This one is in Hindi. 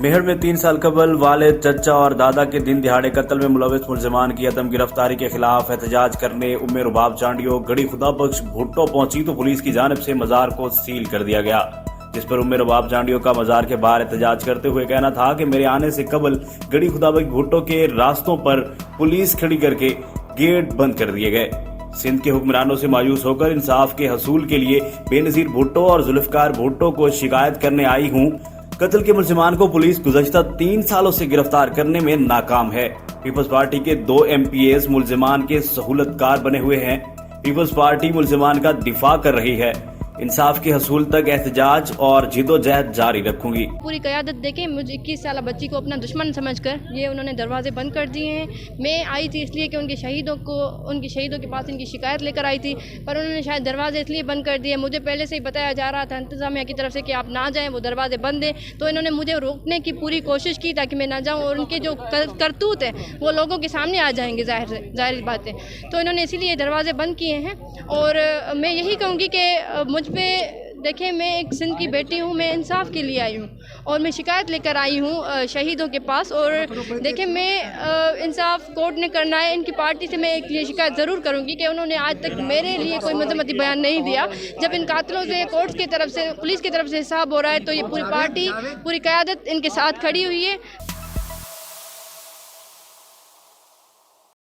मेहर में 3 साल कबल वाले चचा और दादा के दिन दिहाड़े कत्ल में मुलविस मुलजिमान की अदम गिरफ्तारी के खिलाफ एहतजाज करने उम्मे रुबाब चांडियो गढ़ी खुदा बख्श भुट्टो पहुंची तो पुलिस की जानिब से मजार को सील कर दिया गया, जिस पर उम्मे रुबाब चांडियो का मजार के बाहर एहतजाज करते हुए कहना था कि मेरे आने से कबल गढ़ी खुदा बख्श भुट्टो के रास्तों पर पुलिस खड़ी करके गेट बंद कर दिए गए। सिंध के हुक्मरानों से मायूस होकर इंसाफ के हसूल के लिए बेनजीर भुट्टो और जुल्फकार भुट्टो को शिकायत करने आई हूँ। कत्ल के मुलजिमान को पुलिस गुज़श्ता 3 सालों से गिरफ्तार करने में नाकाम है। पीपल्स पार्टी के 2 MPs मुलजिमान के सहूलतकार बने हुए हैं। पीपल्स पार्टी मुलजिमान का दिफा कर रही है। इंसाफ के हसूल तक एहतजाज और जिदोजहद जारी रखूंगी। पूरी क़यादत देके मुझे 21 साल बच्ची को अपना दुश्मन समझकर ये उन्होंने दरवाजे बंद कर दिए हैं। मैं आई थी इसलिए कि उनके शहीदों के पास इनकी शिकायत लेकर आई थी, पर उन्होंने शायद दरवाजे इसलिए बंद कर दिए। मुझे पहले से ही बताया जा रहा था इंतज़ामिया की तरफ से कि आप ना जाएं, वो दरवाजे बंद हैं, तो इन्होंने मुझे रोकने की पूरी कोशिश की ताकि मैं ना जाऊँ और उनके जो करतूत है वो लोगों के सामने आ जाएंगे, जाहिर बात है। तो इन्होंने इसीलिए दरवाजे बंद किए हैं। और मैं यही कहूँगी कि मुझ पे देखें, मैं एक सिंध की बेटी हूँ, मैं इंसाफ के लिए आई हूँ और मैं शिकायत लेकर आई हूँ शहीदों के पास। और देखें, मैं इंसाफ कोर्ट ने करना है। इनकी पार्टी से मैं एक ये शिकायत ज़रूर करूँगी कि उन्होंने आज तक मेरे लिए कोई मजम्मती बयान नहीं दिया। जब इन कातलों से कोर्ट की तरफ से, पुलिस की तरफ से हिसाब हो रहा है, तो ये पूरी पार्टी, पूरी क़यादत इनके साथ खड़ी हुई है।